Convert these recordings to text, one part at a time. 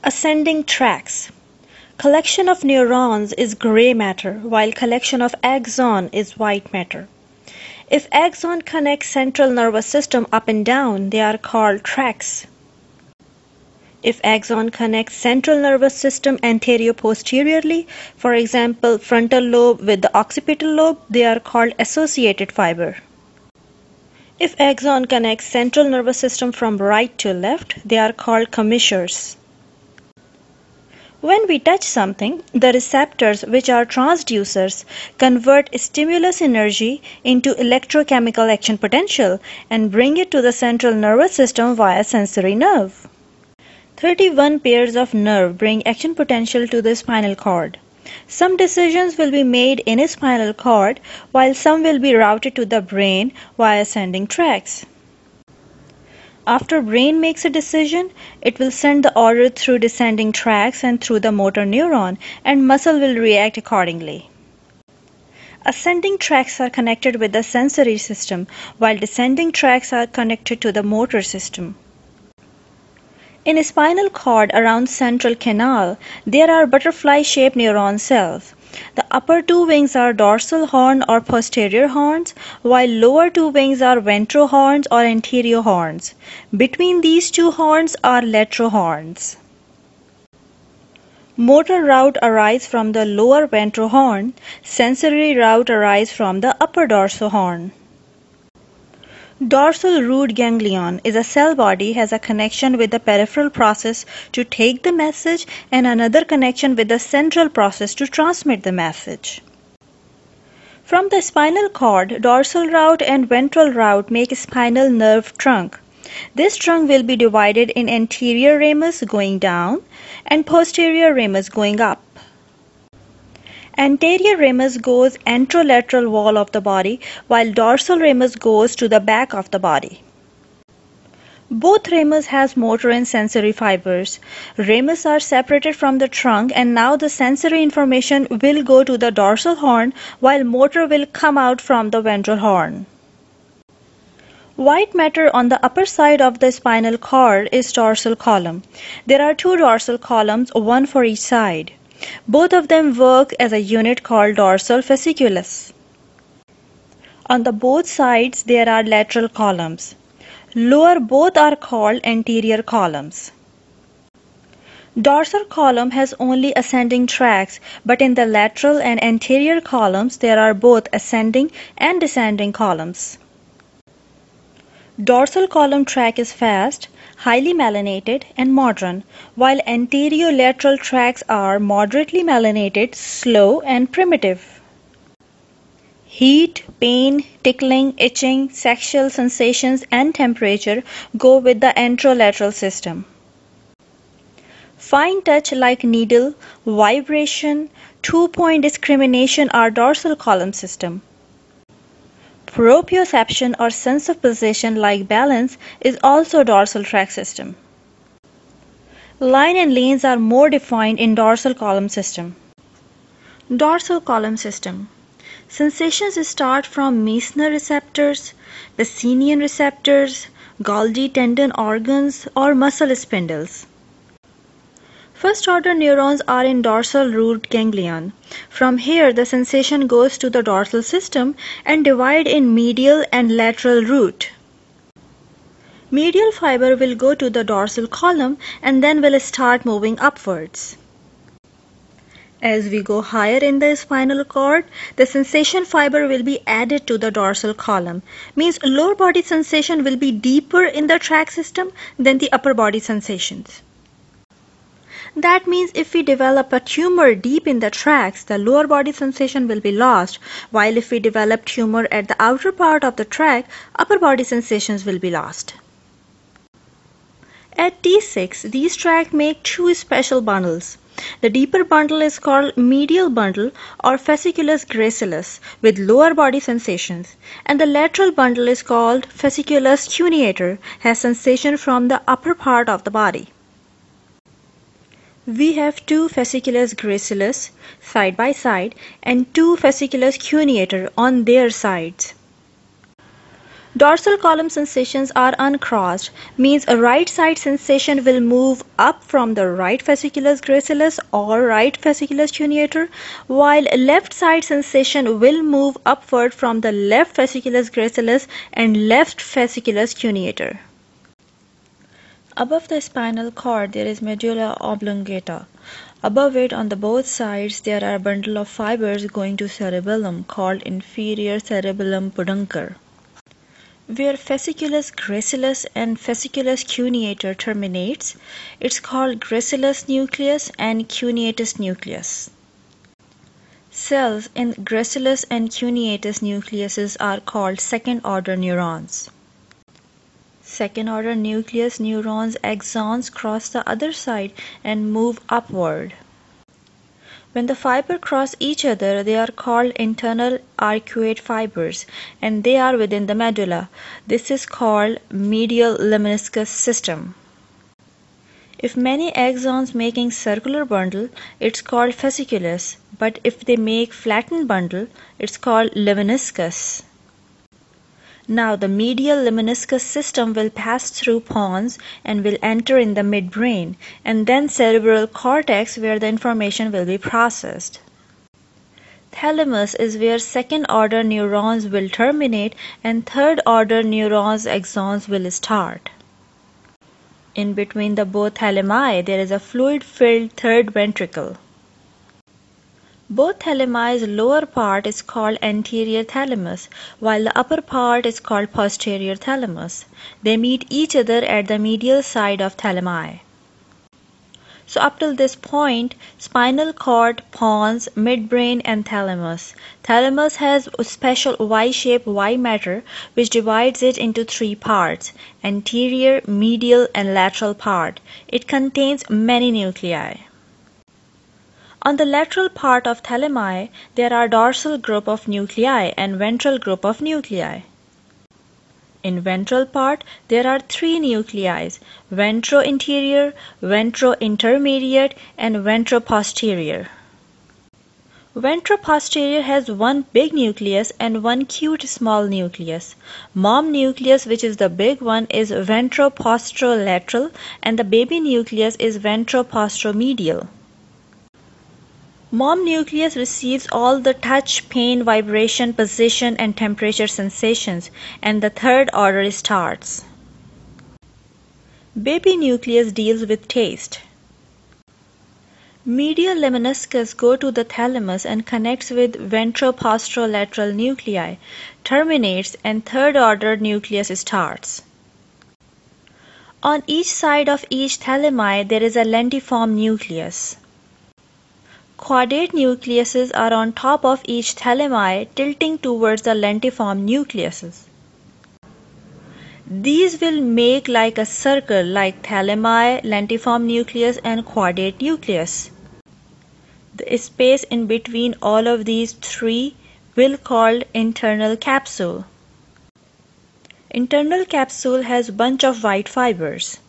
Ascending tracks. Collection of neurons is gray matter, while collection of axon is white matter. If axon connects central nervous system up and down, they are called tracks. If axon connects central nervous system anterior-posteriorly, for example, frontal lobe with the occipital lobe, they are called associated fiber. If axon connects central nervous system from right to left, they are called commissures. When we touch something, the receptors, which are transducers, convert stimulus energy into electrochemical action potential and bring it to the central nervous system via sensory nerve. 31 pairs of nerve bring action potential to the spinal cord. Some decisions will be made in a spinal cord, while some will be routed to the brain via ascending tracks. After brain makes a decision, it will send the order through descending tracks and through the motor neuron, and muscle will react accordingly. Ascending tracks are connected with the sensory system, while descending tracks are connected to the motor system. In a spinal cord around central canal, there are butterfly-shaped neuron cells. The upper two wings are dorsal horn or posterior horns, while lower two wings are ventral horns or anterior horns. Between these two horns are lateral horns. Motor route arises from the lower ventral horn. Sensory route arises from the upper dorsal horn. Dorsal root ganglion is a cell body has a connection with the peripheral process to take the message and another connection with the central process to transmit the message. From the spinal cord, dorsal route and ventral route make a spinal nerve trunk. This trunk will be divided in anterior ramus going down and posterior ramus going up. Anterior ramus goes anterolateral wall of the body, while dorsal ramus goes to the back of the body. Both ramus has motor and sensory fibers. Ramus are separated from the trunk, and now the sensory information will go to the dorsal horn, while motor will come out from the ventral horn. White matter on the upper side of the spinal cord is dorsal column. There are two dorsal columns, one for each side. Both of them work as a unit called dorsal fasciculus. On the both sides there are lateral columns. Lower both are called anterior columns. Dorsal column has only ascending tracks, but in the lateral and anterior columns there are both ascending and descending columns. Dorsal column track is fast, highly melanated, and modern, while anterior-lateral tracks are moderately melanated, slow, and primitive. Heat, pain, tickling, itching, sexual sensations, and temperature go with the anterolateral system. Fine touch like needle, vibration, two-point discrimination are dorsal column system. Proprioception or sense of position like balance is also dorsal track system. Line and lanes are more defined in dorsal column system. Dorsal column system. Sensations start from Meissner receptors, Pacinian receptors, Golgi tendon organs, or muscle spindles. First order neurons are in dorsal root ganglion. From here the sensation goes to the dorsal system and divide in medial and lateral root. Medial fiber will go to the dorsal column and then will start moving upwards. As we go higher in the spinal cord, the sensation fiber will be added to the dorsal column. Means lower body sensation will be deeper in the track system than the upper body sensations. That means if we develop a tumor deep in the tracks, the lower body sensation will be lost, while if we develop tumor at the outer part of the track, upper body sensations will be lost. At T6, these tracks make two special bundles. The deeper bundle is called medial bundle or fasciculus gracilis with lower body sensations, and the lateral bundle is called fasciculus cuneator, has sensation from the upper part of the body. We have two fasciculus gracilis side by side and two fasciculus cuneator on their sides. Dorsal column sensations are uncrossed, means a right side sensation will move up from the right fasciculus gracilis or right fasciculus cuneator, while left side sensation will move upward from the left fasciculus gracilis and left fasciculus cuneator. Above the spinal cord there is medulla oblongata. Above it on the both sides there are a bundle of fibers going to cerebellum called inferior cerebellum peduncle. Where fasciculus gracilis and fasciculus cuneator terminates, it's called gracilis nucleus and cuneatus nucleus. Cells in gracilis and cuneatus nucleuses are called second-order neurons. Second-order nucleus neurons axons cross the other side and move upward. When the fibers cross each other, they are called internal arcuate fibers, and they are within the medulla. This is called medial lemniscus system. If many axons making circular bundle, it's called fasciculus, but if they make flattened bundle, it's called lemniscus. Now the medial lemniscus system will pass through pons and will enter in the midbrain and then cerebral cortex where the information will be processed. Thalamus is where second-order neurons will terminate and third-order neurons axons will start. In between the both thalami there is a fluid-filled third ventricle. Both thalami's lower part is called anterior thalamus, while the upper part is called posterior thalamus. They meet each other at the medial side of thalami. So up till this point, spinal cord, pons, midbrain and thalamus. Thalamus has a special Y-shaped Y matter which divides it into three parts, anterior, medial and lateral part. It contains many nuclei. On the lateral part of thalami, there are dorsal group of nuclei and ventral group of nuclei. In ventral part, there are three nuclei, ventro-anterior, ventro-intermediate and ventro-posterior. Ventro-posterior has one big nucleus and one cute small nucleus. Mom nucleus, which is the big one, is ventro-posterolateral and the baby nucleus is ventro-posteromedial. Mom nucleus receives all the touch, pain, vibration, position and temperature sensations and the third order starts. Baby nucleus deals with taste. Medial lemniscus go to the thalamus and connects with ventro-posterolateral nuclei, terminates and third order nucleus starts. On each side of each thalami there is a lentiform nucleus. Quadrate nucleuses are on top of each thalami tilting towards the lentiform nucleuses. These will make like a circle like thalami, lentiform nucleus and quadrate nucleus. The space in between all of these three will called internal capsule. Internal capsule has bunch of white fibers.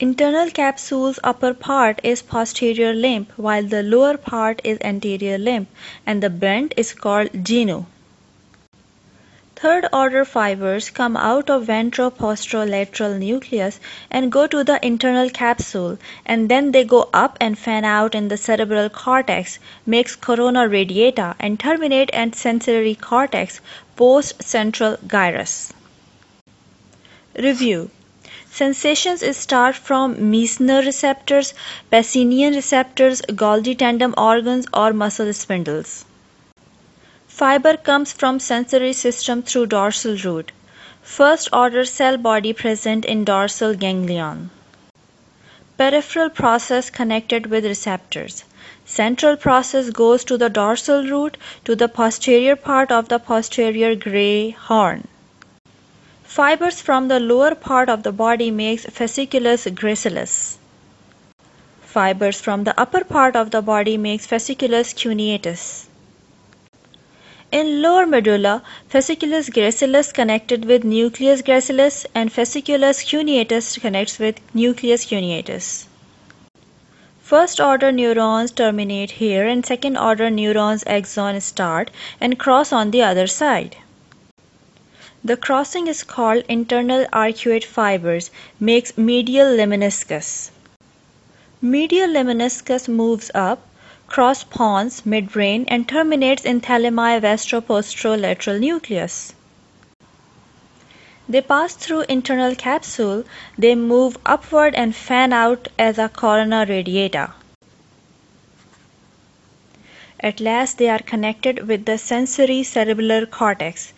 Internal capsule's upper part is posterior limb while the lower part is anterior limb and the bend is called genu. Third order fibers come out of ventro-posterolateral nucleus and go to the internal capsule and then they go up and fan out in the cerebral cortex, makes corona radiata and terminate at sensory cortex post-central gyrus. Review. Sensations start from Meissner receptors, Pacinian receptors, Golgi tandem organs or muscle spindles. Fiber comes from sensory system through dorsal root. First order cell body present in dorsal ganglion. Peripheral process connected with receptors. Central process goes to the dorsal root to the posterior part of the posterior gray horn. Fibers from the lower part of the body makes fasciculus gracilis. Fibers from the upper part of the body makes fasciculus cuneatus. In lower medulla, fasciculus gracilis connected with nucleus gracilis and fasciculus cuneatus connects with nucleus cuneatus. First order neurons terminate here and second order neurons axon start and cross on the other side. The crossing is called internal arcuate fibers, makes medial lemniscus. Medial lemniscus moves up, cross pons midbrain and terminates in thalami vestro-posterolateral nucleus. They pass through internal capsule, they move upward and fan out as a corona radiata. At last they are connected with the sensory cerebellar cortex.